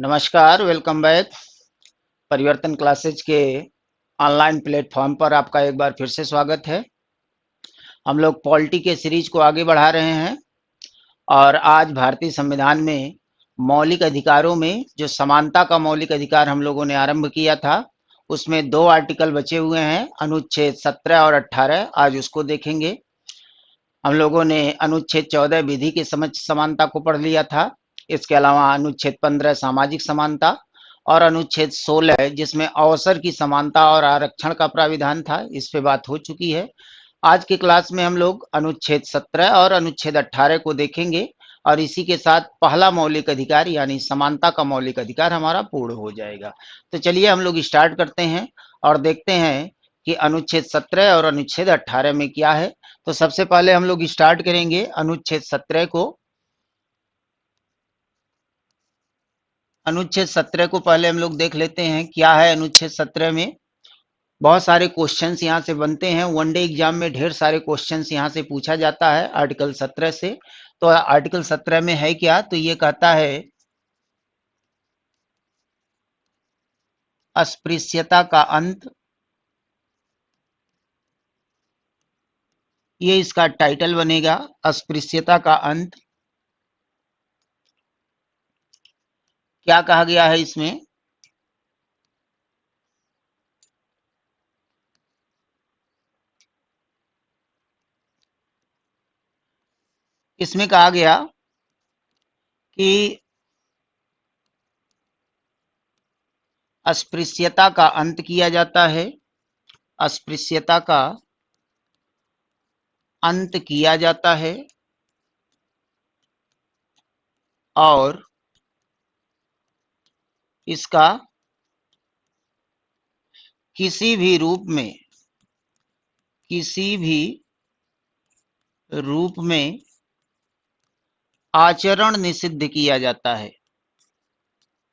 नमस्कार, welcome back. परिवर्तन classes के ऑनलाइन प्लेटफॉर्म पर आपका एक बार फिर से स्वागत है। हम लोग पॉलिटी के सीरीज को आगे बढ़ा रहे हैं और आज भारतीय संविधान में मौलिक अधिकारों में जो समानता का मौलिक अधिकार हम लोगों ने आरंभ किया था, उसमें दो आर्टिकल बचे हुए हैं, अनुच्छेद 17 और 18। आज उसको देखेंगे। हम लोगों ने अनुच्छेद 14 विधि की समझ समानता को पढ़ लिया था। इसके अलावा अनुच्छेद 15 सामाजिक समानता और अनुच्छेद 16 जिसमें अवसर की समानता और आरक्षण का प्राविधान था, इस पे बात हो चुकी है। आज की क्लास में हम लोग अनुच्छेद 17 और अनुच्छेद 18 को देखेंगे और इसी के साथ पहला मौलिक अधिकार यानी समानता का मौलिक अधिकार हमारा पूर्ण हो जाएगा। तो चलिए हम लोग स्टार्ट करते हैं और देखते हैं कि अनुच्छेद 17 और अनुच्छेद 18 में क्या है। तो सबसे पहले हम लोग स्टार्ट करेंगे अनुच्छेद 17 को। अनुच्छेद 17 को पहले हम लोग देख लेते हैं क्या है अनुच्छेद 17 में। बहुत सारे क्वेश्चंस यहाँ से बनते हैं, वनडे एग्जाम में ढेर सारे क्वेश्चंस यहाँ से पूछा जाता है आर्टिकल 17 से। तो आर्टिकल 17 में है क्या, तो ये कहता है अस्पृश्यता का अंत। ये इसका टाइटल बनेगा, अस्पृश्यता का अंत। क्या कहा गया है इसमें, इसमें कहा गया कि अस्पृश्यता का अंत किया जाता है, अस्पृश्यता का अंत किया जाता है और इसका किसी भी रूप में, किसी भी रूप में आचरण निषिद्ध किया जाता है,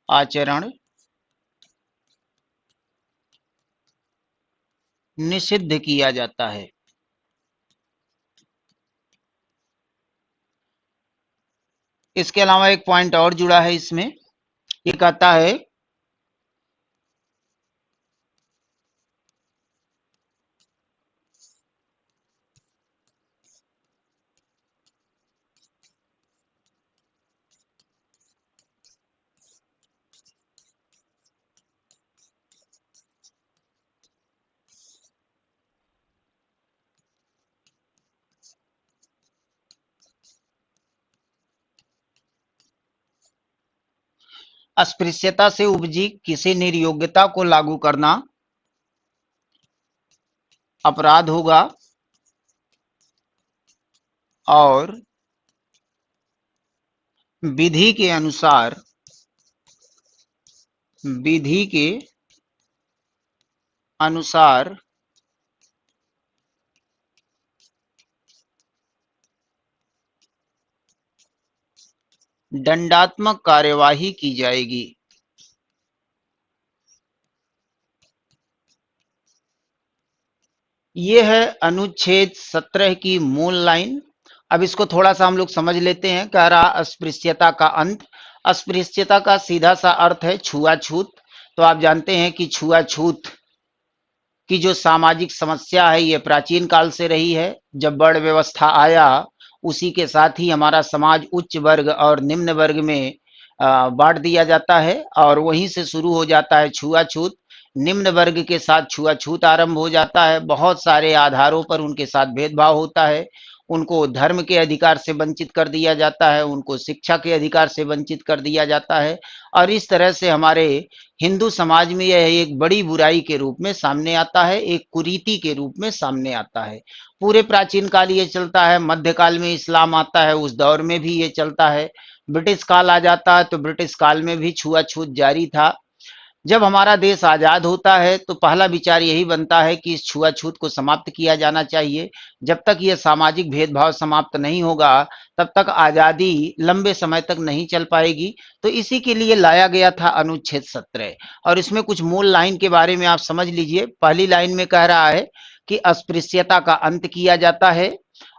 आचरण निषिद्ध किया जाता है। इसके अलावा एक पॉइंट और जुड़ा है इसमें, ये कहता है अस्पृश्यता से उपजी किसी निर्योग्यता को लागू करना अपराध होगा और विधि के अनुसार, विधि के अनुसार दंडात्मक कार्यवाही की जाएगी। ये है अनुच्छेद 17 की मूल लाइन। अब इसको थोड़ा सा हम लोग समझ लेते हैं। कह रहा अस्पृश्यता का अंत। अस्पृश्यता का सीधा सा अर्थ है छुआछूत। तो आप जानते हैं कि छुआछूत की जो सामाजिक समस्या है ये प्राचीन काल से रही है। जब वर्ण व्यवस्था आया उसी के साथ ही हमारा समाज उच्च वर्ग और निम्न वर्ग में बांट दिया जाता है और वहीं से शुरू हो जाता है छुआछूत। निम्न वर्ग के साथ छुआछूत आरंभ हो जाता है, बहुत सारे आधारों पर उनके साथ भेदभाव होता है। उनको धर्म के अधिकार से वंचित कर दिया जाता है, उनको शिक्षा के अधिकार से वंचित कर दिया जाता है और इस तरह से हमारे हिंदू समाज में यह एक बड़ी बुराई के रूप में सामने आता है, एक कुरीति के रूप में सामने आता है। पूरे प्राचीन काल ये चलता है, मध्यकाल में इस्लाम आता है उस दौर में भी ये चलता है, ब्रिटिश काल आ जाता है तो ब्रिटिश काल में भी छुआछूत जारी था। जब हमारा देश आजाद होता है तो पहला विचार यही बनता है कि इस छुआछूत को समाप्त किया जाना चाहिए। जब तक ये सामाजिक भेदभाव समाप्त नहीं होगा तब तक आजादी लंबे समय तक नहीं चल पाएगी। तो इसी के लिए लाया गया था अनुच्छेद 17 और इसमें कुछ मूल लाइन के बारे में आप समझ लीजिए। पहली लाइन में कह रहा है कि अस्पृश्यता का अंत किया जाता है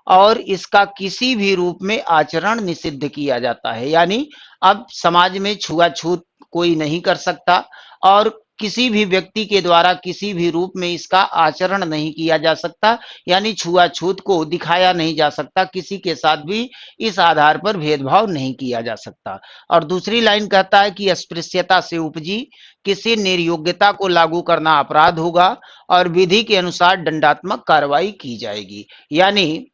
और इसका किसी भी रूप में आचरण निषिद्ध किया जाता है। यानी अब समाज में छुआछूत कोई नहीं कर सकता और किसी भी व्यक्ति के द्वारा किसी भी रूप में इसका आचरण नहीं किया जा सकता, यानी छुआछूत को दिखाया नहीं जा सकता, किसी के साथ भी इस आधार पर भेदभाव नहीं किया जा सकता। और दूसरी लाइन कहता है कि अस्पृश्यता से उपजी किसी निर्योग्यता को लागू करना अपराध होगा और विधि के अनुसार दंडात्मक कार्रवाई की जाएगी। यानी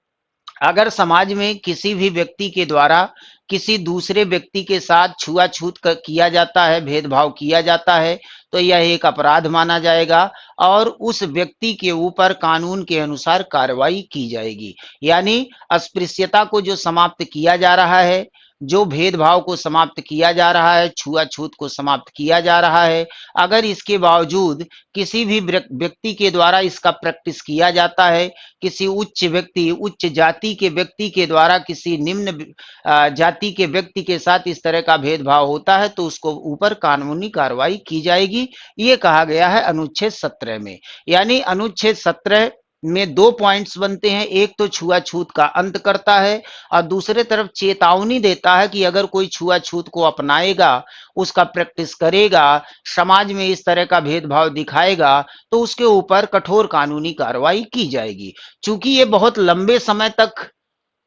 अगर समाज में किसी भी व्यक्ति के द्वारा किसी दूसरे व्यक्ति के साथ छुआछूत किया जाता है, भेदभाव किया जाता है, तो यह एक अपराध माना जाएगा और उस व्यक्ति के ऊपर कानून के अनुसार कार्रवाई की जाएगी। यानी अस्पृश्यता को जो समाप्त किया जा रहा है, जो भेदभाव को समाप्त किया जा रहा है, छुआछूत को समाप्त किया जा रहा है, अगर इसके बावजूद किसी भी व्यक्ति के द्वारा इसका प्रैक्टिस किया जाता है, किसी उच्च व्यक्ति, उच्च जाति के व्यक्ति के द्वारा किसी निम्न जाति के व्यक्ति के साथ इस तरह का भेदभाव होता है, तो उसको ऊपर कानूनी कार्रवाई की जाएगी। ये कहा गया है अनुच्छेद 17 में। यानी अनुच्छेद 17 में दो पॉइंट्स बनते हैं, एक तो छुआछूत का अंत करता है और दूसरे तरफ चेतावनी देता है कि अगर कोई छुआछूत को अपनाएगा, उसका प्रैक्टिस करेगा, समाज में इस तरह का भेदभाव दिखाएगा, तो उसके ऊपर कठोर कानूनी कार्रवाई की जाएगी। चूंकि ये बहुत लंबे समय तक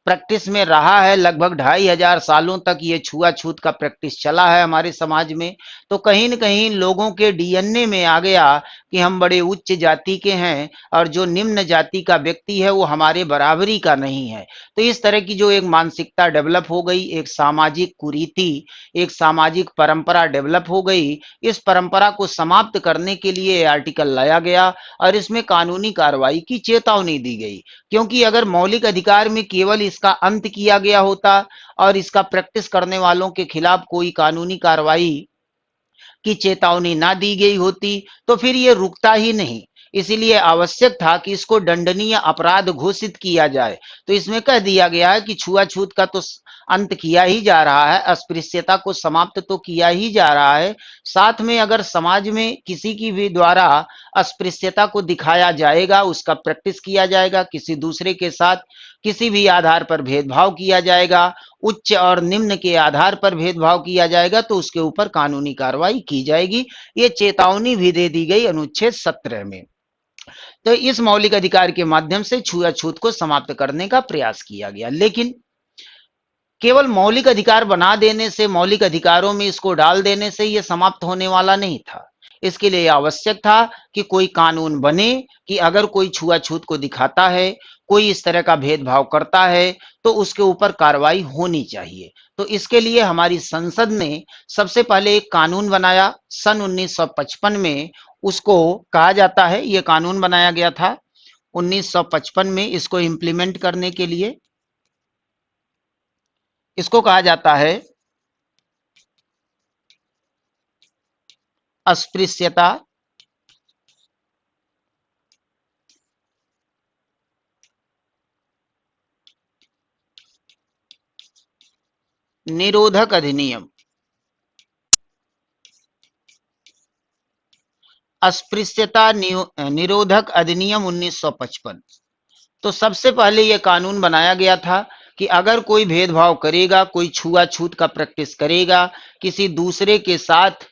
प्रैक्टिस में रहा है, लगभग 2500 सालों तक ये छुआछूत का प्रैक्टिस चला है हमारे समाज में, तो कहीं न कहीं लोगों के डीएनए में आ गया कि हम बड़े उच्च जाति के हैं और जो निम्न जाति का व्यक्ति है वो हमारे बराबरी का नहीं है। तो इस तरह की जो एक मानसिकता डेवलप हो गई, एक सामाजिक कुरीति, एक सामाजिक परंपरा डेवलप हो गई, इस परंपरा को समाप्त करने के लिए आर्टिकल लाया गया और इसमें कानूनी कार्रवाई की चेतावनी दी गई। क्योंकि अगर मौलिक अधिकार में केवल इसका अंत किया गया होता और इसका प्रैक्टिस करने वालों के खिलाफ कोई कानूनी कार्रवाई की चेतावनी ना दी गई होती, तो फिर ये रुकता ही नहीं। इसीलिए आवश्यक था कि इसको दंडनीय अपराध घोषित किया जाए। तो इसमें कह दिया गया है कि छुआछूत का तो अंत किया ही जा रहा है, अस्पृश्यता को समाप्त तो किया ही जा रहा है, साथ में अगर समाज में किसी की भी द्वारा अस्पृश्यता को दिखाया जाएगा, उसका प्रैक्टिस किया जाएगा, किसी दूसरे के साथ किसी भी आधार पर भेदभाव किया जाएगा, उच्च और निम्न के आधार पर भेदभाव किया जाएगा, तो उसके ऊपर कानूनी कार्रवाई की जाएगी। ये चेतावनी भी दे दी गई अनुच्छेद 17 में। तो इस मौलिक अधिकार के माध्यम से छुआछूत को समाप्त करने का प्रयास किया गया। लेकिन केवल मौलिक अधिकार बना देने से, मौलिक अधिकारों में इसको डाल देने से ये समाप्त होने वाला नहीं था। इसके लिए आवश्यक था कि कोई कानून बने कि अगर कोई छुआछूत को दिखाता है, कोई इस तरह का भेदभाव करता है, तो उसके ऊपर कार्रवाई होनी चाहिए। तो इसके लिए हमारी संसद ने सबसे पहले एक कानून बनाया सन 1955 में। उसको कहा जाता है, ये कानून बनाया गया था 1955 में, इसको इम्प्लीमेंट करने के लिए। इसको कहा जाता है अस्पृश्यता निरोधक अधिनियम। अस्पृश्यता निरोधक अधिनियम 1955। तो सबसे पहले यह कानून बनाया गया था कि अगर कोई भेदभाव करेगा, कोई छुआछूत का प्रैक्टिस करेगा, किसी दूसरे के साथ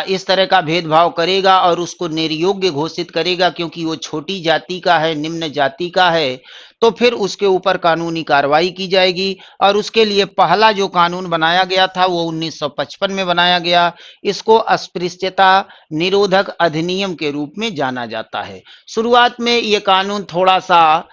इस तरह का भेदभाव करेगा और उसको निर्योग्य घोषित करेगा क्योंकि वो छोटी जाति का है, निम्न जाति का है, तो फिर उसके ऊपर कानूनी कार्रवाई की जाएगी। और उसके लिए पहला जो कानून बनाया गया था वो 1955 में बनाया गया। इसको अस्पृश्यता निरोधक अधिनियम के रूप में जाना जाता है। शुरुआत में ये कानून थोड़ा सा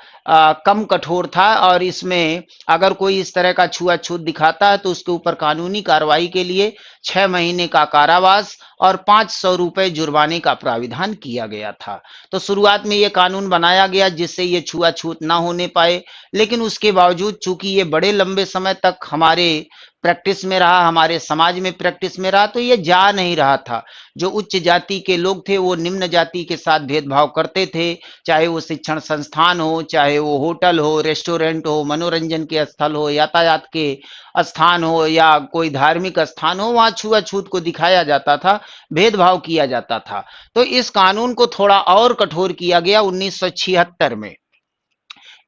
कम कठोर था और इसमें अगर कोई इस तरह का छुआछूत दिखाता है तो उसके ऊपर कानूनी कार्रवाई के लिए 6 महीने का कारावास और 500 रुपए जुर्माने का प्राविधान किया गया था। तो शुरुआत में ये कानून बनाया गया जिससे ये छुआछूत ना होने पाए, लेकिन उसके बावजूद चूंकि ये बड़े लंबे समय तक हमारे प्रैक्टिस में रहा, हमारे समाज में प्रैक्टिस में रहा, तो ये जा नहीं रहा था। जो उच्च जाति के लोग थे वो निम्न जाति के साथ भेदभाव करते थे, चाहे वो शिक्षण संस्थान हो, चाहे वो होटल हो, रेस्टोरेंट हो, मनोरंजन के स्थल हो, यातायात के स्थान हो या कोई धार्मिक स्थान हो, वहां छुआछूत को दिखाया जाता था, भेदभाव किया जाता था। तो इस कानून को थोड़ा और कठोर किया गया 1976 में।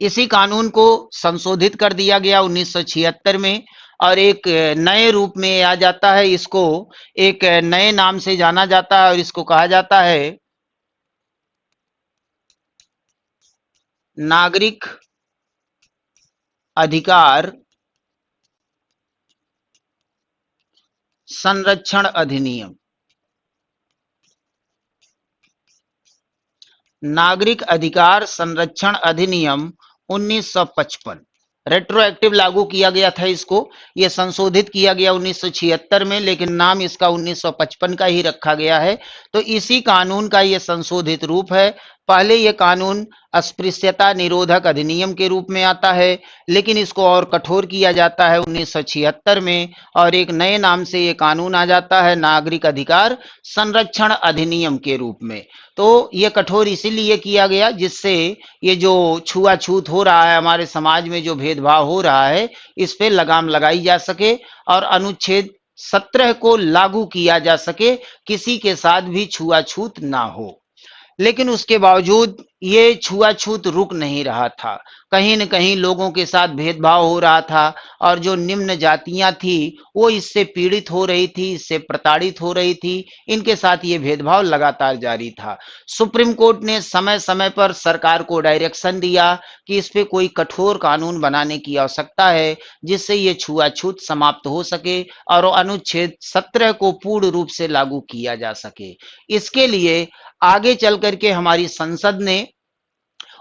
इसी कानून को संशोधित कर दिया गया 1976 में और एक नए रूप में आ जाता है। इसको एक नए नाम से जाना जाता है और इसको कहा जाता है नागरिक अधिकार संरक्षण अधिनियम। नागरिक अधिकार संरक्षण अधिनियम 1955 रेट्रोएक्टिव लागू किया गया था इसको। ये संशोधित किया गया 1976 में, लेकिन नाम इसका 1955 का ही रखा गया है। तो इसी कानून का ये संशोधित रूप है। पहले ये कानून अस्पृश्यता निरोधक अधिनियम के रूप में आता है, लेकिन इसको और कठोर किया जाता है 1976 में, और एक नए नाम से ये कानून आ जाता है नागरिक अधिकार संरक्षण अधिनियम के रूप में। तो ये कठोर इसीलिए किया गया जिससे ये जो छुआछूत हो रहा है, हमारे समाज में जो भेदभाव हो रहा है, इस पे लगाम लगाई जा सके और अनुच्छेद 17 को लागू किया जा सके, किसी के साथ भी छुआछूत ना हो। लेकिन उसके बावजूद ये छुआछूत रुक नहीं रहा था। कहीं न कहीं लोगों के साथ भेदभाव हो रहा था और जो निम्न जातियां थी वो इससे पीड़ित हो रही थी, इससे प्रताड़ित हो रही थी। इनके साथ ये भेदभाव लगातार जारी था। सुप्रीम कोर्ट ने समय समय पर सरकार को डायरेक्शन दिया कि इस पे कोई कठोर कानून बनाने की आवश्यकता है जिससे ये छुआछूत समाप्त हो सके और अनुच्छेद 17 को पूर्ण रूप से लागू किया जा सके। इसके लिए आगे चल करके हमारी संसद ने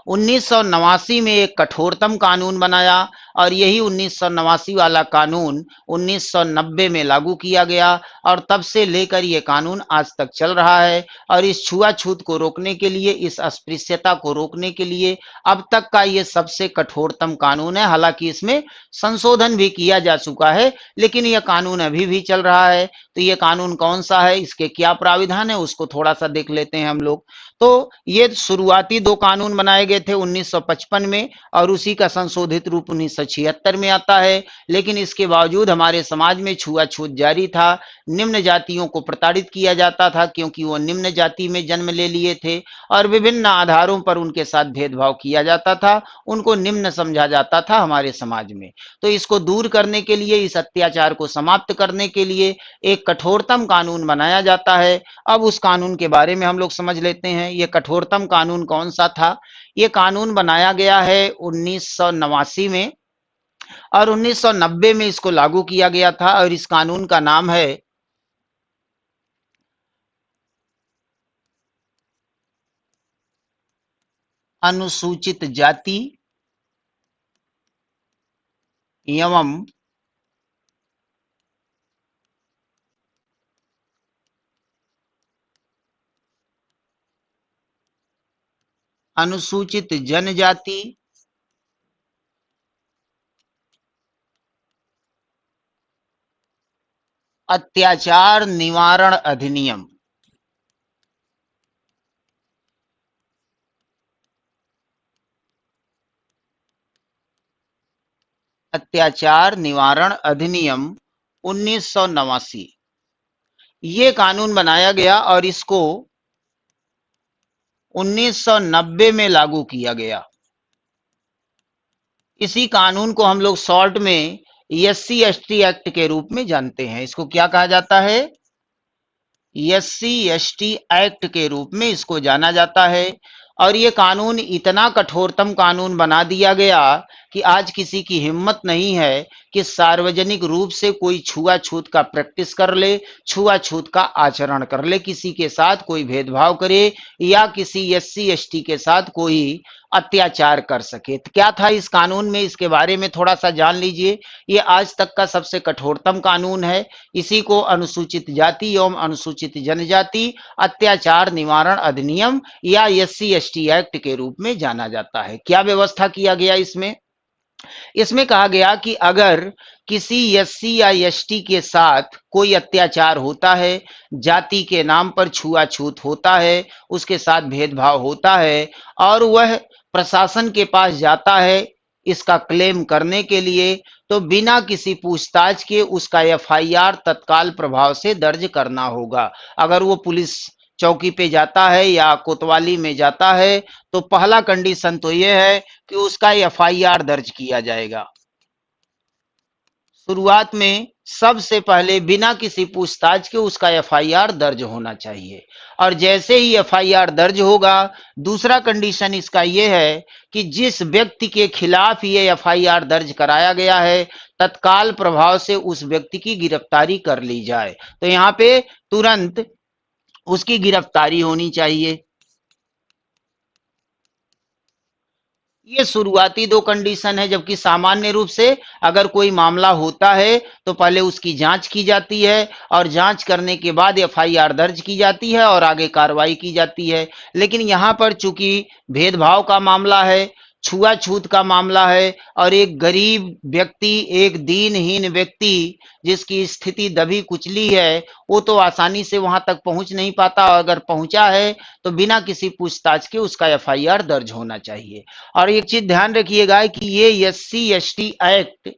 1989 में एक कठोरतम कानून बनाया और यही 1989 वाला कानून 1990 में लागू किया गया और तब से लेकर ये कानून आज तक चल रहा है। और इस छुआछूत को रोकने के लिए, इस अस्पृश्यता को रोकने के लिए अब तक का ये सबसे कठोरतम कानून है। हालांकि इसमें संशोधन भी किया जा चुका है, लेकिन यह कानून अभी भी चल रहा है। तो ये कानून कौन सा है, इसके क्या प्राविधान है, उसको थोड़ा सा देख लेते हैं हम लोग। तो ये शुरुआती दो कानून बनाए गए थे 1955 में और उसी का संशोधित रूप 1976 में आता है। लेकिन इसके बावजूद हमारे समाज में छुआछूत जारी था। निम्न जातियों को प्रताड़ित किया जाता था क्योंकि वो निम्न जाति में जन्म ले लिए थे और विभिन्न आधारों पर उनके साथ भेदभाव किया जाता था, उनको निम्न समझा जाता था हमारे समाज में। तो इसको दूर करने के लिए, इस अत्याचार को समाप्त करने के लिए एक कठोरतम कानून बनाया जाता है। अब उस कानून के बारे में हम लोग समझ लेते हैं। ये कठोरतम कानून कौन सा था? ये कानून बनाया गया है 1989 में और 1990 में इसको लागू किया गया था और इस कानून का नाम है अनुसूचित जाति एवं अनुसूचित जनजाति अत्याचार निवारण अधिनियम। अत्याचार निवारण अधिनियम 1989 ये कानून बनाया गया और इसको 1990 में लागू किया गया। इसी कानून को हम लोग शॉर्ट में एससी एसटी एक्ट के रूप में जानते हैं। इसको क्या कहा जाता है? एससी एसटी एक्ट के रूप में इसको जाना जाता है। और ये कानून इतना कठोरतम कानून बना दिया गया कि आज किसी की हिम्मत नहीं है कि सार्वजनिक रूप से कोई छुआछूत का प्रैक्टिस कर ले, छुआछूत का आचरण कर ले, किसी के साथ कोई भेदभाव करे या किसी एससी एसटी के साथ कोई अत्याचार कर सके। तो क्या था इस कानून में, इसके बारे में थोड़ा सा जान लीजिए। ये आज तक का सबसे कठोरतम कानून है। इसी को अनुसूचित जाति एवं अनुसूचित जनजाति अत्याचार निवारण अधिनियम या एससी एसटी एक्ट के रूप में जाना जाता है। क्या व्यवस्था किया गया इसमें? इसमें कहा गया कि अगर किसी एससी या एसटी के साथ कोई अत्याचार होता है, जाति के नाम पर छुआछूत होता है, उसके साथ भेदभाव होता है और वह प्रशासन के पास जाता है इसका क्लेम करने के लिए, तो बिना किसी पूछताछ के उसका एफआईआर तत्काल प्रभाव से दर्ज करना होगा। अगर वो पुलिस चौकी पे जाता है या कोतवाली में जाता है तो पहला कंडीशन तो ये है कि उसका एफआईआर दर्ज किया जाएगा। शुरुआत में सबसे पहले बिना किसी पूछताछ के उसका एफआईआर दर्ज होना चाहिए। और जैसे ही एफआईआर दर्ज होगा, दूसरा कंडीशन इसका यह है कि जिस व्यक्ति के खिलाफ ये एफआईआर दर्ज कराया गया है, तत्काल प्रभाव से उस व्यक्ति की गिरफ्तारी कर ली जाए। तो यहाँ पे तुरंत उसकी गिरफ्तारी होनी चाहिए। ये शुरुआती दो कंडीशन है, जबकि सामान्य रूप से अगर कोई मामला होता है तो पहले उसकी जांच की जाती है और जांच करने के बाद एफआईआर दर्ज की जाती है और आगे कार्रवाई की जाती है। लेकिन यहाँ पर चूंकि भेदभाव का मामला है, छुआछूत का मामला है और एक गरीब व्यक्ति, एक दीनहीन व्यक्ति जिसकी स्थिति दबी कुचली है, वो तो आसानी से वहां तक पहुंच नहीं पाता, और अगर पहुंचा है तो बिना किसी पूछताछ के उसका एफआईआर दर्ज होना चाहिए। और एक चीज ध्यान रखिएगा कि ये SC ST act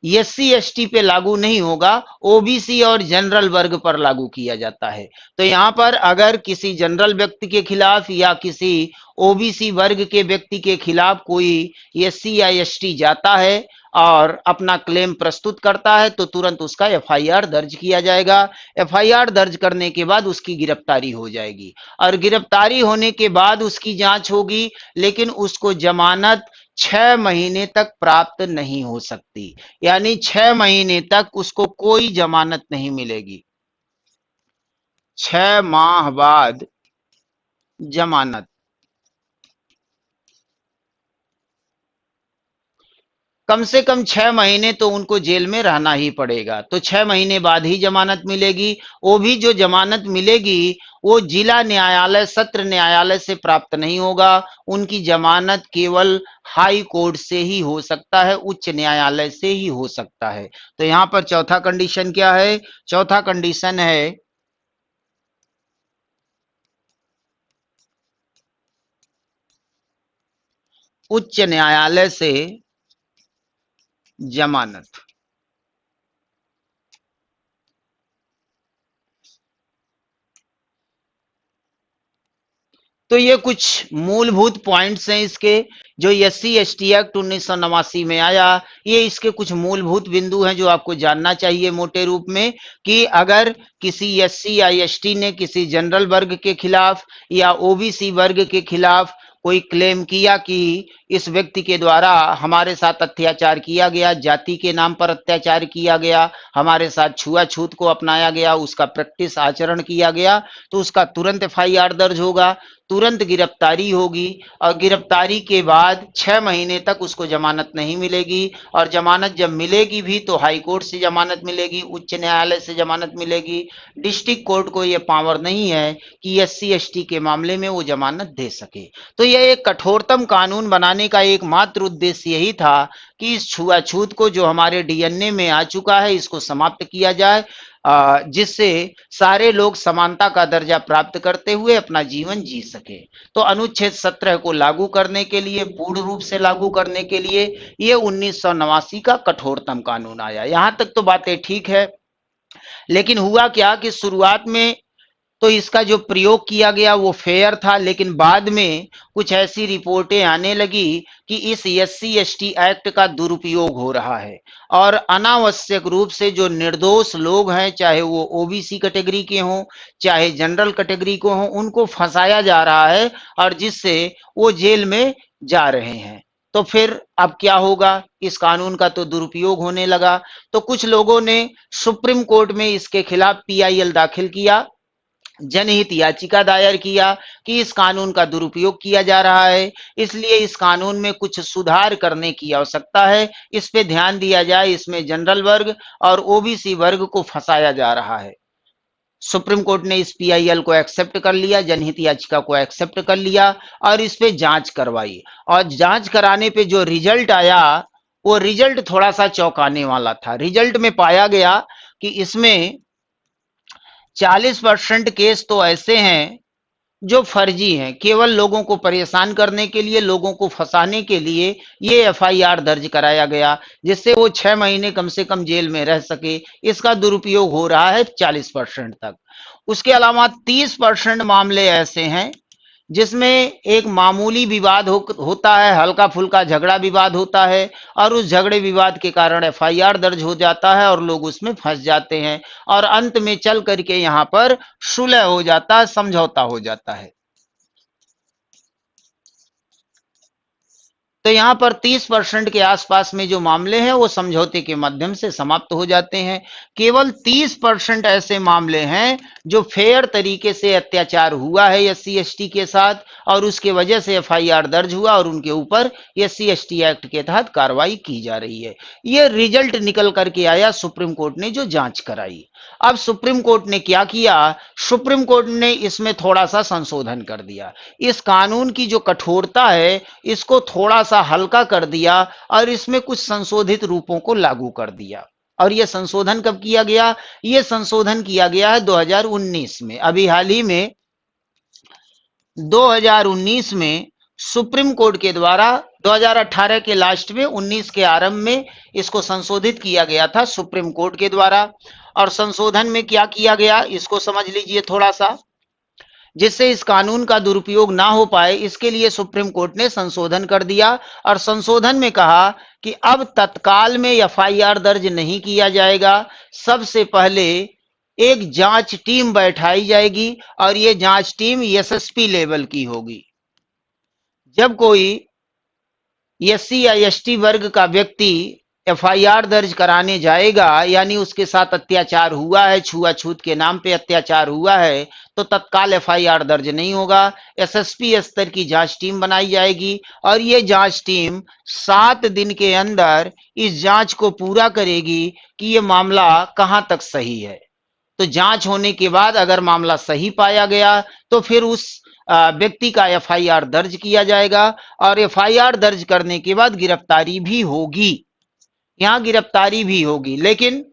SC ST पे लागू नहीं होगा, ओबीसी और जनरल वर्ग पर लागू किया जाता है। तो यहाँ पर अगर किसी जनरल व्यक्ति के खिलाफ या किसी ओबीसी वर्ग के व्यक्ति के खिलाफ कोई एससी या एसटी जाता है और अपना क्लेम प्रस्तुत करता है, तो तुरंत उसका एफआईआर दर्ज किया जाएगा। एफआईआर दर्ज करने के बाद उसकी गिरफ्तारी हो जाएगी और गिरफ्तारी होने के बाद उसकी जांच होगी, लेकिन उसको जमानत 6 महीने तक प्राप्त नहीं हो सकती। यानी 6 महीने तक उसको कोई जमानत नहीं मिलेगी। 6 माह बाद जमानत। कम से कम 6 महीने तो उनको जेल में रहना ही पड़ेगा, तो 6 महीने बाद ही जमानत मिलेगी। वो भी जो जमानत मिलेगी वो जिला न्यायालय, सत्र न्यायालय से प्राप्त नहीं होगा। उनकी जमानत केवल हाई कोर्ट से ही हो सकता है, उच्च न्यायालय से ही हो सकता है। तो यहाँ पर चौथा कंडीशन क्या है? चौथा कंडीशन है उच्च न्यायालय से जमानत। तो ये कुछ मूलभूत पॉइंट्स हैं इसके, जो एससी एसटी एक्ट 1989 में आया। ये इसके कुछ मूलभूत बिंदु हैं जो आपको जानना चाहिए मोटे रूप में, कि अगर किसी एससी या एसटी ने किसी जनरल वर्ग के खिलाफ या ओबीसी वर्ग के खिलाफ कोई क्लेम किया कि इस व्यक्ति के द्वारा हमारे साथ अत्याचार किया गया, जाति के नाम पर अत्याचार किया गया, हमारे साथ छुआछूत को अपनाया गया, उसका प्रैक्टिस आचरण किया गया, तो उसका तुरंत एफआईआर दर्ज होगा, तुरंत गिरफ्तारी होगी और गिरफ्तारी के बाद 6 महीने तक उसको जमानत नहीं मिलेगी। और जमानत जब मिलेगी भी तो हाई कोर्ट से जमानत मिलेगी, उच्च न्यायालय से जमानत मिलेगी। डिस्ट्रिक्ट कोर्ट को यह पावर नहीं है कि एससी एसटी के मामले में वो जमानत दे सके। तो यह एक कठोरतम कानून बनाने का एकमात्र उद्देश्य यही था कि इस छुआछूत को, जो हमारे डीएनए में आ चुका है, इसको समाप्त किया जाए, जिससे सारे लोग समानता का दर्जा प्राप्त करते हुए अपना जीवन जी सके। तो अनुच्छेद 17 को लागू करने के लिए, पूर्ण रूप से लागू करने के लिए, ये 1989 का कठोरतम कानून आया। यहां तक तो बातें ठीक है, लेकिन हुआ क्या कि शुरुआत में तो इसका जो प्रयोग किया गया वो फेयर था, लेकिन बाद में कुछ ऐसी रिपोर्टें आने लगी कि इस एससी एसटी एक्ट का दुरुपयोग हो रहा है और अनावश्यक रूप से जो निर्दोष लोग हैं, चाहे वो ओबीसी कैटेगरी के हों चाहे जनरल कैटेगरी को हों, उनको फंसाया जा रहा है और जिससे वो जेल में जा रहे हैं। तो फिर अब क्या होगा? इस कानून का तो दुरुपयोग होने लगा। तो कुछ लोगों ने सुप्रीम कोर्ट में इसके खिलाफ पीआईएल दाखिल किया, जनहित याचिका दायर किया कि इस कानून का दुरुपयोग किया जा रहा है, इसलिए इस कानून में कुछ सुधार करने की आवश्यकता है, इस पे ध्यान दिया जाए, इसमें जनरल वर्ग और ओबीसी वर्ग को फंसाया जा रहा है। सुप्रीम कोर्ट ने इस पीआईएल को एक्सेप्ट कर लिया, जनहित याचिका को एक्सेप्ट कर लिया और इस पे जांच करवाई। और जांच कराने पे जो रिजल्ट आया, वो रिजल्ट थोड़ा सा चौंकाने वाला था। रिजल्ट में पाया गया कि इसमें 40% केस तो ऐसे हैं जो फर्जी हैं, केवल लोगों को परेशान करने के लिए, लोगों को फंसाने के लिए ये एफआईआर दर्ज कराया गया, जिससे वो 6 महीने कम से कम जेल में रह सके। इसका दुरुपयोग हो रहा है 40% तक। उसके अलावा 30% मामले ऐसे हैं जिसमें एक मामूली विवाद होता है, हल्का फुल्का झगड़ा विवाद होता है, और उस झगड़े विवाद के कारण एफआईआर दर्ज हो जाता है और लोग उसमें फंस जाते हैं, और अंत में चल करके यहाँ पर सुलह हो जाता है, समझौता हो जाता है। तो यहाँ पर 30% के आसपास में जो मामले हैं वो समझौते के माध्यम से समाप्त हो जाते हैं। केवल 30% ऐसे मामले हैं जो फेयर तरीके से अत्याचार हुआ है एससी एसटी के साथ, और उसके वजह से एफआईआर दर्ज हुआ और उनके ऊपर एससी एसटी एक्ट के तहत कार्रवाई की जा रही है। ये रिजल्ट निकल करके आया, सुप्रीम कोर्ट ने जो जांच कराई। अब सुप्रीम कोर्ट ने क्या किया, सुप्रीम कोर्ट ने इसमें थोड़ा सा संशोधन कर दिया। इस कानून की जो कठोरता है इसको थोड़ा सा हल्का कर दिया और इसमें कुछ संशोधित रूपों को लागू कर दिया। और यह संशोधन कब किया गया? यह संशोधन किया गया है 2019 में। अभी हाल ही में 2019 में सुप्रीम कोर्ट के द्वारा 2018 के लास्ट में 19 के आरंभ में इसको संशोधित किया गया था सुप्रीम कोर्ट के द्वारा। और संशोधन में क्या किया गया इसको समझ लीजिए थोड़ा सा, जिससे इस कानून का दुरुपयोग ना हो पाए इसके लिए सुप्रीम कोर्ट ने संशोधन कर दिया। और संशोधन में कहा कि अब तत्काल में एफआईआर दर्ज नहीं किया जाएगा, सबसे पहले एक जांच टीम बैठाई जाएगी और ये जांच टीम एसएसपी लेवल की होगी। जब कोई एससी या एसटी वर्ग का व्यक्ति एफआईआर दर्ज कराने जाएगा, यानी उसके साथ अत्याचार हुआ है, छुआछूत के नाम पे अत्याचार हुआ है, तो तत्काल एफआईआर दर्ज नहीं होगा। एसएसपी स्तर की जांच टीम बनाई जाएगी और ये जांच टीम 7 दिन के अंदर इस जांच को पूरा करेगी कि ये मामला कहां तक सही है। तो जांच होने के बाद अगर मामला सही पाया गया तो फिर उस व्यक्ति का एफआईआर दर्ज किया जाएगा और एफआईआर दर्ज करने के बाद गिरफ्तारी भी होगी। यहां गिरफ्तारी भी होगी, लेकिन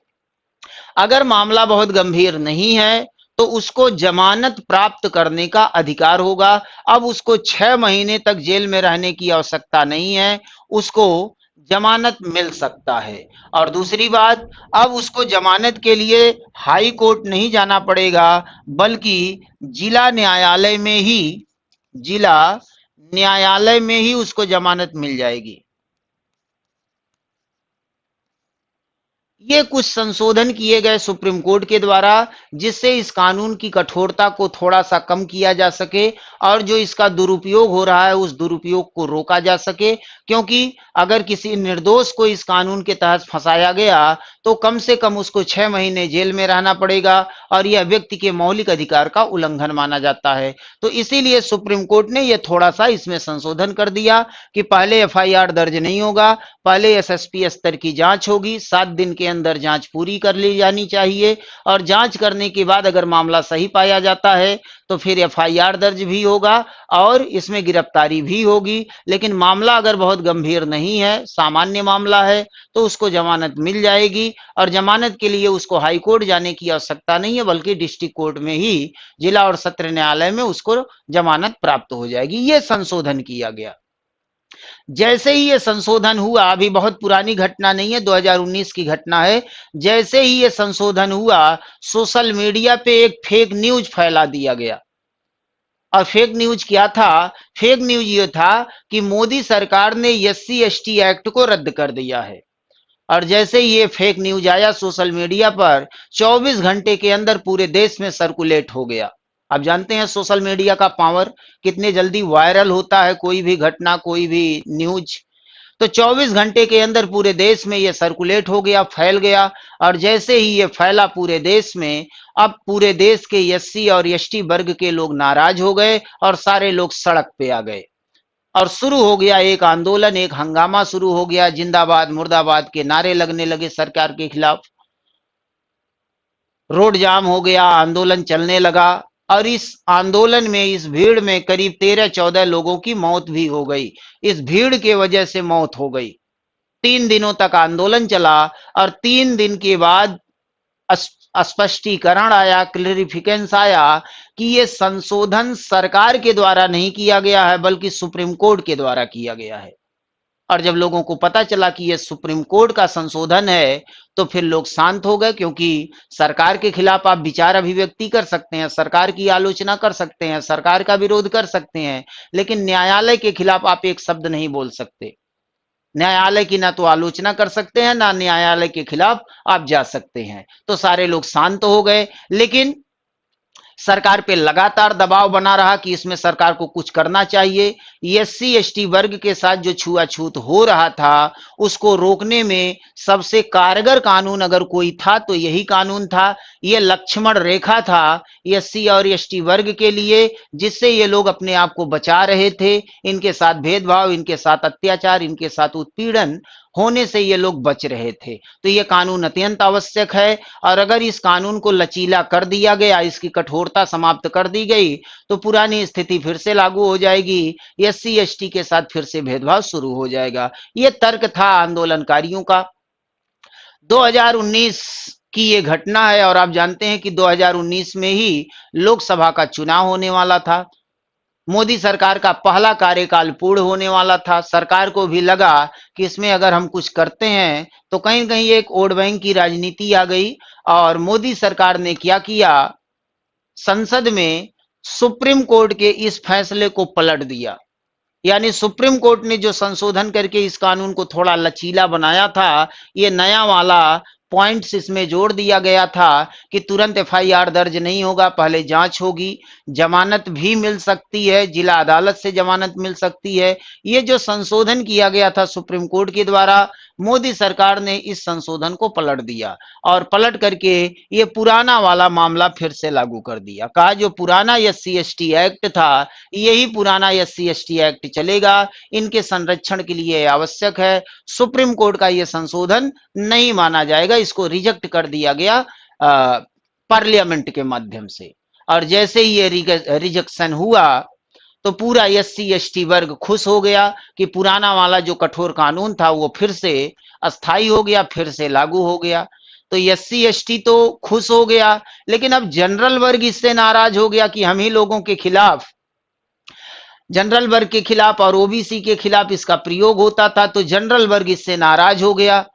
अगर मामला बहुत गंभीर नहीं है तो उसको जमानत प्राप्त करने का अधिकार होगा। अब उसको 6 महीने तक जेल में रहने की आवश्यकता नहीं है, उसको जमानत मिल सकता है। और दूसरी बात, अब उसको जमानत के लिए हाई कोर्ट नहीं जाना पड़ेगा, बल्कि जिला न्यायालय में ही जिला न्यायालय में ही उसको जमानत मिल जाएगी। ये कुछ संशोधन किए गए सुप्रीम कोर्ट के द्वारा, जिससे इस कानून की कठोरता को थोड़ा सा कम किया जा सके और जो इसका दुरुपयोग हो रहा है उस दुरुपयोग को रोका जा सके। क्योंकि अगर किसी निर्दोष को इस कानून के तहत फंसाया गया तो कम से कम उसको 6 महीने जेल में रहना पड़ेगा और यह व्यक्ति के मौलिक अधिकार का उल्लंघन माना जाता है। तो इसीलिए सुप्रीम कोर्ट ने यह थोड़ा सा इसमें संशोधन कर दिया कि पहले एफआईआर दर्ज नहीं होगा, पहले एसएसपी स्तर की जांच होगी, 7 दिन के अंदर जांच पूरी कर ली जानी चाहिए और जांच करने के बाद अगर मामला सही पाया जाता है तो फिर एफआईआर दर्ज भी होगा और इसमें गिरफ्तारी भी होगी। लेकिन मामला अगर बहुत गंभीर नहीं है, सामान्य मामला है, तो उसको जमानत मिल जाएगी और जमानत के लिए उसको हाई कोर्ट जाने की आवश्यकता नहीं है, बल्कि डिस्ट्रिक्ट कोर्ट में ही जिला और सत्र न्यायालय में उसको जमानत प्राप्त हो जाएगी। ये संशोधन किया गया। जैसे ही ये संशोधन हुआ, अभी बहुत पुरानी घटना नहीं है, 2019 की घटना है, जैसे ही ये संशोधन हुआ सोशल मीडिया पे एक फेक न्यूज फैला दिया गया। और फेक न्यूज क्या था? फेक न्यूज ये था कि मोदी सरकार ने एससी एसटी एक्ट को रद्द कर दिया है। और जैसे ही ये फेक न्यूज आया सोशल मीडिया पर, 24 घंटे के अंदर पूरे देश में सर्कुलेट हो गया। आप जानते हैं सोशल मीडिया का पावर कितने जल्दी वायरल होता है, कोई भी घटना, कोई भी न्यूज। तो 24 घंटे के अंदर पूरे देश में ये सर्कुलेट हो गया, फैल गया। और जैसे ही ये फैला पूरे देश में, अब पूरे देश के एससी और एसटी वर्ग के लोग नाराज हो गए और सारे लोग सड़क पे आ गए और शुरू हो गया एक आंदोलन, एक हंगामा शुरू हो गया। जिंदाबाद मुर्दाबाद के नारे लगने लगे सरकार के खिलाफ, रोड जाम हो गया, आंदोलन चलने लगा। और इस आंदोलन में, इस भीड़ में करीब 13-14 लोगों की मौत भी हो गई। इस भीड़ के वजह से मौत हो गई। 3 दिनों तक आंदोलन चला और 3 दिन के बाद स्पष्टीकरण आया, क्लेरिफिकेशन आया कि ये संशोधन सरकार के द्वारा नहीं किया गया है, बल्कि सुप्रीम कोर्ट के द्वारा किया गया है। और जब लोगों को पता चला कि यह सुप्रीम कोर्ट का संशोधन है, तो फिर लोग शांत हो गए, क्योंकि सरकार के खिलाफ आप विचार अभिव्यक्ति कर सकते हैं, सरकार की आलोचना कर सकते हैं, सरकार का विरोध कर सकते हैं, लेकिन न्यायालय के खिलाफ आप एक शब्द नहीं बोल सकते। न्यायालय की ना तो आलोचना कर सकते हैं, ना न्यायालय के खिलाफ आप जा सकते हैं। तो सारे लोग शांत हो गए, लेकिन सरकार पे लगातार दबाव बना रहा कि इसमें सरकार को कुछ करना चाहिए। एससी एसटी वर्ग के साथ जो छुआछूत हो रहा था, उसको रोकने में सबसे कारगर कानून अगर कोई था तो यही कानून था। ये लक्ष्मण रेखा था एससी और एसटी वर्ग के लिए, जिससे ये लोग अपने आप को बचा रहे थे। इनके साथ भेदभाव, इनके साथ अत्याचार, इनके साथ उत्पीड़न होने से ये लोग बच रहे थे। तो ये कानून अत्यंत आवश्यक है, और अगर इस कानून को लचीला कर दिया गया, इसकी कठोरता समाप्त कर दी गई, तो पुरानी स्थिति फिर से लागू हो जाएगी, एससी एसटी के साथ फिर से भेदभाव शुरू हो जाएगा। ये तर्क था आंदोलनकारियों का। 2019 की ये घटना है, और आप जानते हैं कि 2019 में ही लोकसभा का चुनाव होने वाला था। मोदी सरकार का पहला कार्यकाल पूर्ण होने वाला था। सरकार को भी लगा कि इसमें अगर हम कुछ करते हैं तो कहीं कहीं एक वोट बैंक की राजनीति आ गई, और मोदी सरकार ने क्या किया, संसद में सुप्रीम कोर्ट के इस फैसले को पलट दिया। यानी सुप्रीम कोर्ट ने जो संशोधन करके इस कानून को थोड़ा लचीला बनाया था, ये नया वाला पॉइंट्स इसमें जोड़ दिया गया था कि तुरंत एफआईआर दर्ज नहीं होगा, पहले जांच होगी, जमानत भी मिल सकती है, जिला अदालत से जमानत मिल सकती है। ये जो संशोधन किया गया था सुप्रीम कोर्ट के द्वारा, मोदी सरकार ने इस संशोधन को पलट दिया, और पलट करके ये पुराना वाला मामला फिर से लागू कर दिया। कहा जो पुराना एससी एसटी एक्ट था, यही पुराना एससी एसटी एक्ट चलेगा, इनके संरक्षण के लिए आवश्यक है। सुप्रीम कोर्ट का यह संशोधन नहीं माना जाएगा, इसको रिजेक्ट कर दिया गया पार्लियामेंट के माध्यम से। और जैसे ही ये रिजेक्शन हुआ, तो पूरा एससी एसटी वर्ग खुश हो गया कि पुराना वाला जो कठोर कानून था वो फिर से अस्थाई हो गया, फिर से लागू हो गया। तो एससी एसटी तो खुश हो गया, लेकिन अब जनरल वर्ग इससे नाराज हो गया कि हम ही लोगों के खिलाफ, जनरल वर्ग के खिलाफ और ओबीसी के खिलाफ इसका प्रयोग होता था। तो जनरल वर्ग इससे नाराज हो गया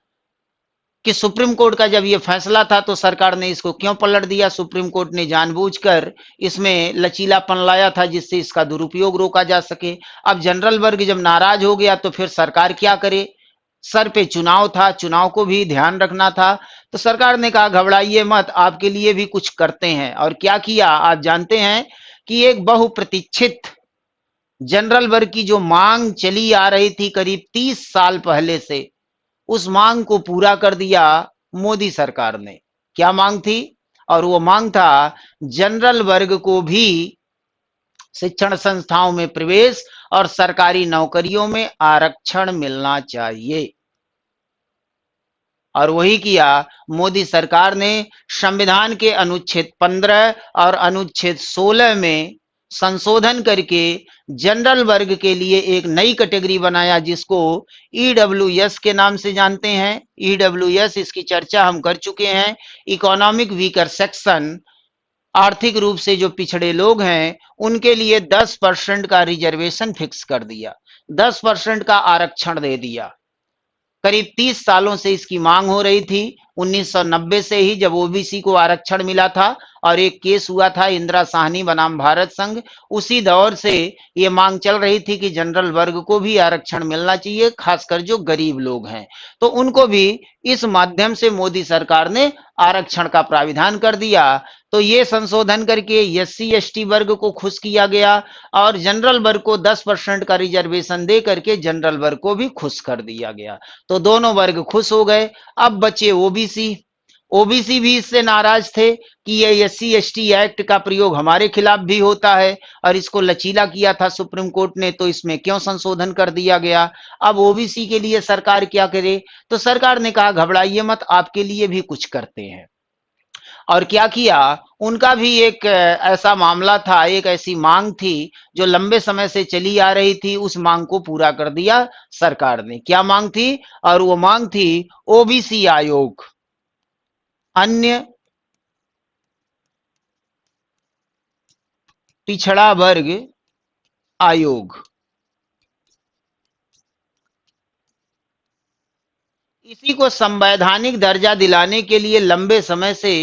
कि सुप्रीम कोर्ट का जब ये फैसला था तो सरकार ने इसको क्यों पलट दिया। सुप्रीम कोर्ट ने जानबूझकर इसमें लचीलापन लाया था जिससे इसका दुरुपयोग रोका जा सके। अब जनरल वर्ग जब नाराज हो गया तो फिर सरकार क्या करे, सर पे चुनाव था, चुनाव को भी ध्यान रखना था। तो सरकार ने कहा घबराइए मत, आपके लिए भी कुछ करते हैं। और क्या किया आप जानते हैं कि एक बहुप्रतीक्षित जनरल वर्ग की जो मांग चली आ रही थी करीब 30 साल पहले से, उस मांग को पूरा कर दिया मोदी सरकार ने। क्या मांग थी? और वो मांग था जनरल वर्ग को भी शिक्षण संस्थाओं में प्रवेश और सरकारी नौकरियों में आरक्षण मिलना चाहिए। और वही किया मोदी सरकार ने। संविधान के अनुच्छेद 15 और अनुच्छेद 16 में संशोधन करके जनरल वर्ग के लिए एक नई कैटेगरी बनाया, जिसको ईडब्ल्यूएस के नाम से जानते हैं। ईडब्ल्यूएस, इसकी चर्चा हम कर चुके हैं। इकोनॉमिक वीकर सेक्शन, आर्थिक रूप से जो पिछड़े लोग हैं, उनके लिए 10% का रिजर्वेशन फिक्स कर दिया, 10% का आरक्षण दे दिया। करीब 30 सालों से इसकी मांग हो रही थी। 1990 से ही जब ओबीसी को आरक्षण मिला था, और एक केस हुआ था इंदिरा साहनी बनाम भारत संघ, उसी दौर से ये मांग चल रही थी कि जनरल वर्ग को भी आरक्षण मिलना चाहिए, खासकर जो गरीब लोग हैं, तो उनको भी इस माध्यम से मोदी सरकार ने आरक्षण का प्राविधान कर दिया। तो ये संशोधन करके एससी एसटी वर्ग को खुश किया गया, और जनरल वर्ग को 10% का रिजर्वेशन दे करके जनरल वर्ग को भी खुश कर दिया गया। तो दोनों वर्ग खुश हो गए। अब बचे ओबीसी। ओबीसी भी इससे नाराज थे कि ये एससी एसटी एक्ट का प्रयोग हमारे खिलाफ भी होता है, और इसको लचीला किया था सुप्रीम कोर्ट ने, तो इसमें क्यों संशोधन कर दिया गया। अब ओबीसी के लिए सरकार क्या करे, तो सरकार ने कहा घबराइए मत, आपके लिए भी कुछ करते हैं। और क्या किया, उनका भी एक ऐसा मामला था, एक ऐसी मांग थी जो लंबे समय से चली आ रही थी, उस मांग को पूरा कर दिया सरकार ने। क्या मांग थी? और वो मांग थी ओबीसी आयोग, अन्य पिछड़ा वर्ग आयोग। इसी को संवैधानिक दर्जा दिलाने के लिए लंबे समय से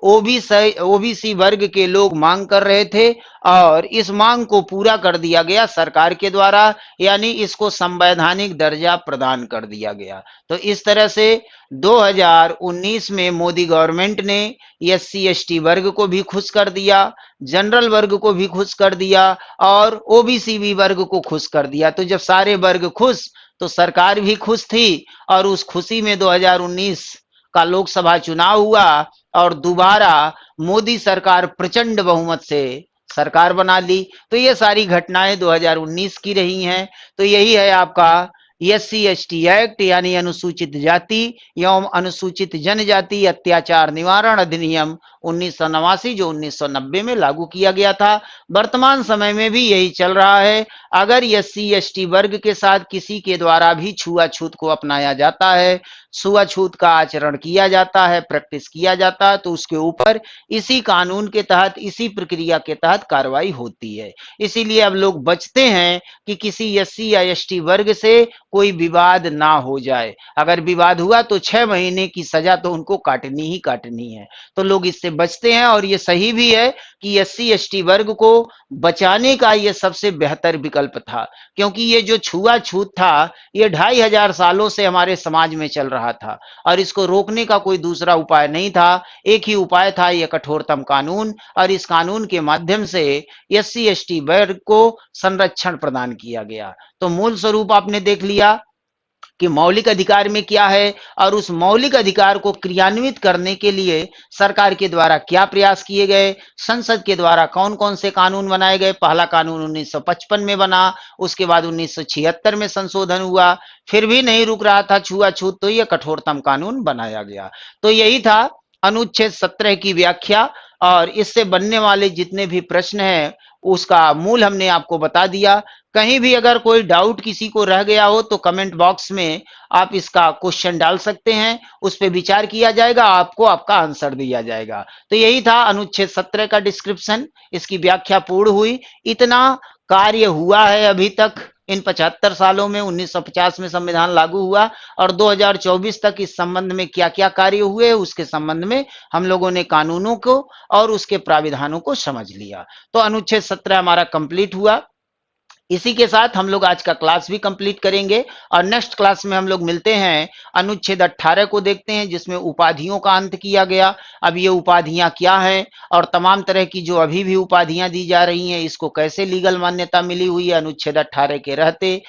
ओबीसी वर्ग के लोग मांग कर रहे थे और इस मांग को पूरा कर दिया गया सरकार के द्वारा, यानी इसको संवैधानिक दर्जा प्रदान कर दिया गया। तो इस तरह से 2019 में मोदी गवर्नमेंट ने एससी एसटी वर्ग को भी खुश कर दिया, जनरल वर्ग को भी खुश कर दिया और ओबीसी वर्ग को खुश कर दिया। तो जब सारे वर्ग खुश, तो सरकार भी खुश थी और उस खुशी में 2019 का लोकसभा चुनाव हुआ और दोबारा मोदी सरकार प्रचंड बहुमत से सरकार बना ली। तो ये सारी घटनाएं 2019 की रही हैं। तो यही है आपका एससी एसटी एक्ट, यानी अनुसूचित जाति एवं अनुसूचित जनजाति अत्याचार निवारण अधिनियम 1989, जो 1990 में लागू किया गया था। वर्तमान समय में भी यही चल रहा है। अगर एससी एसटी वर्ग के साथ किसी के द्वारा भी छुआछूत को अपनाया जाता है, छुआछूत का आचरण किया जाता है, प्रैक्टिस किया जाता है, तो उसके ऊपर इसी कानून के तहत, इसी प्रक्रिया के तहत कार्रवाई होती है। इसीलिए अब लोग बचते हैं कि किसी एससी या एसटी वर्ग से कोई विवाद ना हो जाए। अगर विवाद हुआ तो 6 महीने की सजा तो उनको काटनी ही काटनी है। तो लोग इससे बचते हैं और ये सही भी है कि एससी एसटी वर्ग को बचाने का ये सबसे बेहतर विकल्प था, क्योंकि ये जो छुआछूत था ये 2500 सालों से हमारे समाज में चल रहा था और इसको रोकने का कोई दूसरा उपाय नहीं था। एक ही उपाय था, ये कठोरतम कानून, और इस कानून के माध्यम से एससी एसटी वर्ग को संरक्षण प्रदान किया गया। तो मूल स्वरूप आपने देख लिया कि मौलिक अधिकार में क्या है और उस मौलिक अधिकार को क्रियान्वित करने के लिए सरकार के द्वारा क्या प्रयास किए गए, संसद के द्वारा कौन कौन से कानून बनाए गए। पहला कानून 1955 में बना, उसके बाद 1976 में संशोधन हुआ, फिर भी नहीं रुक रहा था छुआछूत, तो यह कठोरतम कानून बनाया गया। तो यही था अनुच्छेद 17 की व्याख्या, और इससे बनने वाले जितने भी प्रश्न हैं उसका मूल हमने आपको बता दिया। कहीं भी अगर कोई डाउट किसी को रह गया हो तो कमेंट बॉक्स में आप इसका क्वेश्चन डाल सकते हैं, उस पर विचार किया जाएगा, आपको आपका आंसर दिया जाएगा। तो यही था अनुच्छेद 17 का डिस्क्रिप्शन, इसकी व्याख्या पूर्ण हुई। इतना कार्य हुआ है अभी तक इन 75 सालों में। 1950 में संविधान लागू हुआ और 2024 तक इस संबंध में क्या क्या कार्य हुए उसके संबंध में हम लोगों ने कानूनों को और उसके प्राविधानों को समझ लिया। तो अनुच्छेद 17 हमारा कंप्लीट हुआ। इसी के साथ हम लोग आज का क्लास भी कंप्लीट करेंगे और नेक्स्ट क्लास में हम लोग मिलते हैं, अनुच्छेद 18 को देखते हैं जिसमें उपाधियों का अंत किया गया। अब ये उपाधियां क्या हैं और तमाम तरह की जो अभी भी उपाधियां दी जा रही हैं इसको कैसे लीगल मान्यता मिली हुई है अनुच्छेद 18 के रहते।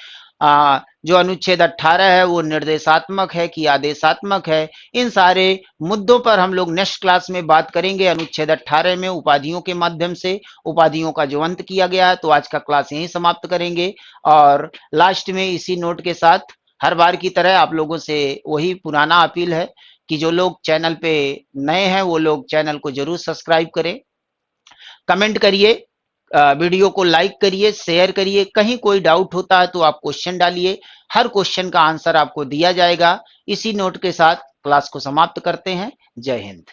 जो अनुच्छेद 18 है वो निर्देशात्मक है कि आदेशात्मक है, इन सारे मुद्दों पर हम लोग नेक्स्ट क्लास में बात करेंगे। अनुच्छेद 18 में उपाधियों के माध्यम से उपाधियों का जो अंत किया गया है। तो आज का क्लास यहीं समाप्त करेंगे और लास्ट में इसी नोट के साथ हर बार की तरह आप लोगों से वही पुराना अपील है कि जो लोग चैनल पे नए हैं वो लोग चैनल को जरूर सब्सक्राइब करें, कमेंट करिए, वीडियो को लाइक करिए, शेयर करिए। कहीं कोई डाउट होता है तो आप क्वेश्चन डालिए, हर क्वेश्चन का आंसर आपको दिया जाएगा। इसी नोट के साथ क्लास को समाप्त करते हैं। जय हिंद।